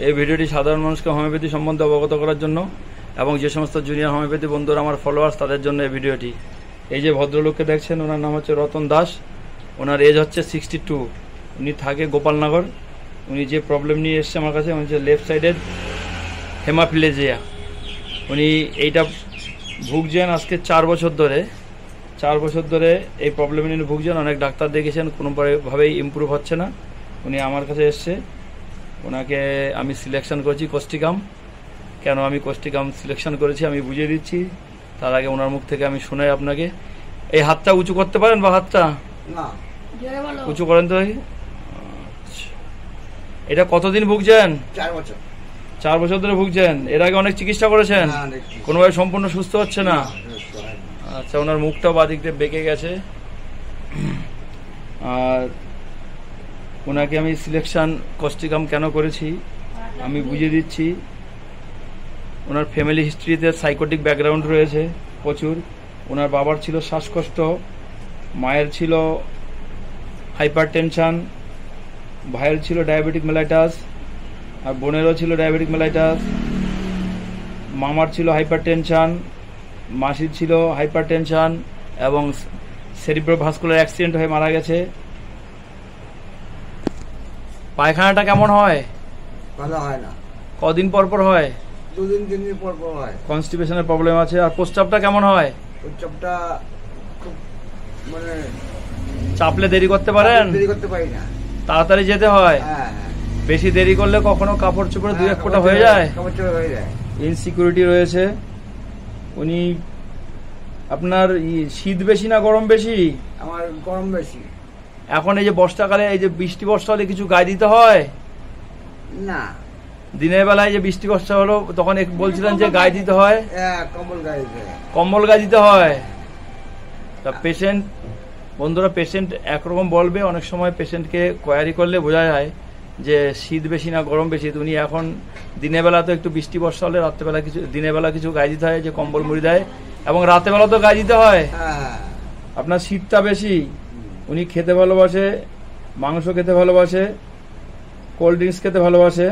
এই ভিডিওটি সাধারণ মানুষকে হোমিওপ্যাথি সম্বন্ধে অবগত করার জন্য এবং যে সমস্ত জুনিয়র হোমিওপ্যাথি বন্ধুরা আমার ফলোয়ার্স তাদের জন্য এই ভিডিওটি। এই যে ভদ্রলোককে দেখছেন, ওনার নাম হচ্ছে রতন দাস। ওনার এজ হচ্ছে 62। উনি থাকে গোপালনগর। উনি যে প্রবলেম নিয়ে এসছে আমার কাছে, উনি হচ্ছে লেফট সাইডের হেমাফিলেজিয়া। উনি এইটা ভুগছেন আজকে 4 বছর ধরে। 4 বছর ধরে এই প্রবলেম নিয়ে ভুগছেন। অনেক ডাক্তার দেখেছেন, কোনোভাবেই ইমপ্রুভ হচ্ছে না। উনি আমার কাছে এসছে। ওনাকে আমি সিলেকশন করেছি কোস্টিকাম। কেন আমি কোস্টিকাম সিলেকশন করেছি আমি বুঝিয়ে দিচ্ছি। তার আগে ওনার মুখ থেকে আমি শোনাই আপনাকে। এই হাতটা উঁচু করতে পারেন বা হাতটা উঁচু করেন তো। এটা কতদিন ভুগছেন? 4 বছর। 4 বছর ধরে ভুগছেন। এর আগে অনেক চিকিৎসা করেছেন, কোনোভাবে সম্পূর্ণ সুস্থ হচ্ছে না। আচ্ছা, ওনার মুখটাও বাদিক দিয়ে বেঁকে গেছে। আর ওনাকে আমি সিলেকশন কোস্টিকাম কেন করেছি আমি বুঝিয়ে দিচ্ছি। ওনার ফ্যামিলি হিস্ট্রিতে সাইকোটিক ব্যাকগ্রাউন্ড রয়েছে প্রচুর। ওনার বাবার ছিল শ্বাসকষ্ট, মায়ের ছিল হাইপার টেনশন, ভাইয়ের ছিল ডায়াবেটিক মেলাইটাস, আর বোনেরও ছিল ডায়াবেটিক মেলাইটাস। মামার ছিল হাইপার টেনশন, মাসির ছিল হাইপার টেনশন এবং সেরিব্রোভাস্কুলার অ্যাক্সিডেন্ট হয়ে মারা গেছে। পায়খানাটা কেমন হয়? ভালো হয় না। কদিন পর পর হয়? 2-3 দিন পর পর হয়। কনস্টিপেশনের প্রবলেম আছে। আর প্রস্রাবটা কেমন হয়? প্রস্রাবটা খুব মানে চাপলে দেরি করতে পারেন? দেরি করতে পারি না, তাড়াতাড়ি যেতে হয়। হ্যাঁ, বেশি দেরি করলে কখনো কাপড় চোপড়ে 2-1 ফোঁটা হয়ে যায়। ইনসিকিউরিটি রয়েছে। উনি আপনার শীত বেশি না গরম বেশি? আমার গরম বেশি। এখন এই যে বর্ষাকালে এই যে বৃষ্টি বর্ষা হলে কিছু গায়ে দিতে হয় না? দিনের বেলায় যে বৃষ্টি বর্ষা হলো তখন বলছিলেন যে গায়ে দিতে হয়, কম্বল গায়ে দিতে হয়। তা পেশেন্ট বন্ধুরা, পেশেন্ট একরকম বলবে, অনেক সময় পেশেন্টকে কোয়ারি করলে বোঝা যায় যে শীত বেশি না গরম বেশি। উনি এখন দিনের বেলা তো একটু বৃষ্টি বর্ষা হলে রাত্রেবেলা কিছু, দিনের বেলা কিছু গায়ে দিতে হয়, যে কম্বল মুড়ি দেয়, এবং রাতের বেলা তো গায়ে দিতে হয়। আপনার শীতটা বেশি। উনি খেতে ভালোবাসে, মাংস খেতে ভালোবাসে, কোল্ড ড্রিঙ্কস খেতে ভালোবাসে,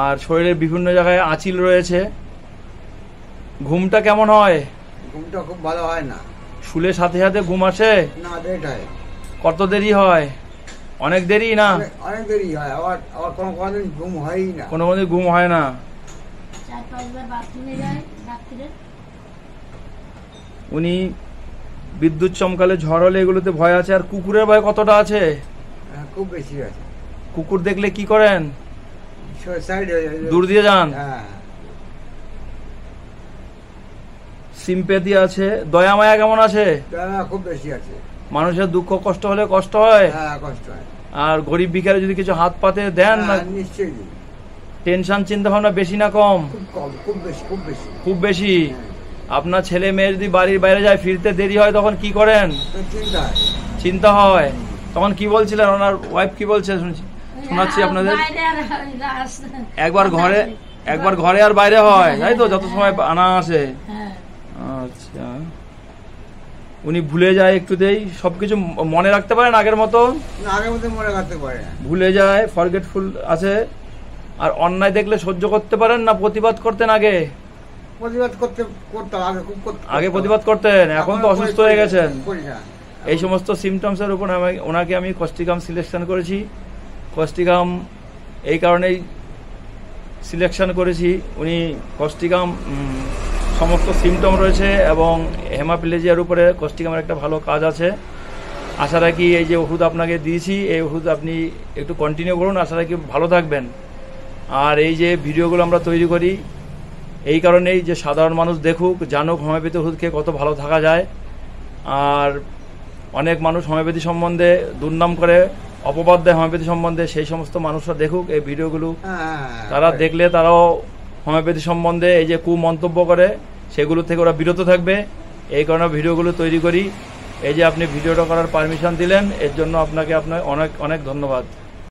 আর শরীরের বিভিন্ন জায়গায় আঁচিল রয়েছে। ঘুমটা কেমন হয়? ঘুমটা খুব ভালো হয় না। শুলে সাথে সাথে ঘুম আসে? না, লেট হয়। কত দেরি হয়? অনেক দেরি না? অনেক দেরি হয়। আবার কোনোদিন ঘুম হয়ই না। কোনোদিন ঘুম হয় না। 4-5 বার বাথরুমে যায় রাত্রিরে। উনি বিদ্যুৎ চমকালে, ঝড় হলে এগুলোতে ভয় আছে। আর কুকুরের ভয় কতটা আছে? খুব বেশি আছে। কুকুর দেখলে কি করেন? দূর দিয়ে যান। সিম্প্যাথি আছে। দয়া মায়া কেমন আছে? খুব বেশি আছে। মানুষের দুঃখ কষ্ট হলে কষ্ট হয়। কষ্ট হয়। আর গরিব ভিখারি যদি কিছু হাত পাতে দেন না? নিশ্চয়ই। টেনশন চিন্তা ভাবনা বেশি না কম? খুব বেশি, খুব বেশি, খুব বেশি। আপনার ছেলে মেয়ে যদি বাড়ির বাইরে যায়, ফিরতে দেরি হয়, তখন কি করেন? চিন্তা হয়। তখন কি বলছিলেন? ওনার ওয়াইফ কি বলছে শোনাচ্ছি আপনাদের। একবার ঘরে আর বাইরে হয়, তাই তো? যত সময় আনা আসে। আচ্ছা, উনি ভুলে যায় একটুতেই, সবকিছু মনে রাখতে পারেন আগের মতো? মনে রাখতে পারে, ভুলে যায়, ফরগেটফুল আছে। আর অন্যায় দেখলে সহ্য করতে পারেন না? প্রতিবাদ করতেন আগে? আগে প্রতিবাদ করতেন, এখন তো অসুস্থ হয়ে গেছেন। এই সমস্ত সিমটমস এর উপর ওনাকে আমি কোস্টিকাম সিলেকশন করেছি। কোস্টিকাম এই কারণেই সিলেকশন করেছি, উনি কোস্টিকাম সমস্ত সিমটম রয়েছে এবং হেমাপ্লেজিয়ার উপরে কোস্টিকামের একটা ভালো কাজ আছে। আশা রাখি এই যে ওষুধ আপনাকে দিয়েছি, এই ওষুধ আপনি একটু কন্টিনিউ করুন। আশা রাখি ভালো থাকবেন। আর এই যে ভিডিওগুলো আমরা তৈরি করি এই কারণেই যে সাধারণ মানুষ দেখুক, জানুক হোমিওপ্যাথি ওষুধ খেয়ে কত ভালো থাকা যায়। আর অনেক মানুষ হোমিওপ্যাথি সম্বন্ধে দুর্নাম করে, অপবাদ দেয় হোমিওপ্যাথি সম্বন্ধে, সেই সমস্ত মানুষরা দেখুক এই ভিডিওগুলো। তারা দেখলে তারাও হোমিওপ্যাথি সম্বন্ধে এই যে কুমন্তব্য করে সেগুলো থেকে ওরা বিরত থাকবে। এই কারণে ভিডিওগুলো তৈরি করি। এই যে আপনি ভিডিওটা করার পারমিশন দিলেন, এর জন্য আপনাকে অনেক অনেক ধন্যবাদ।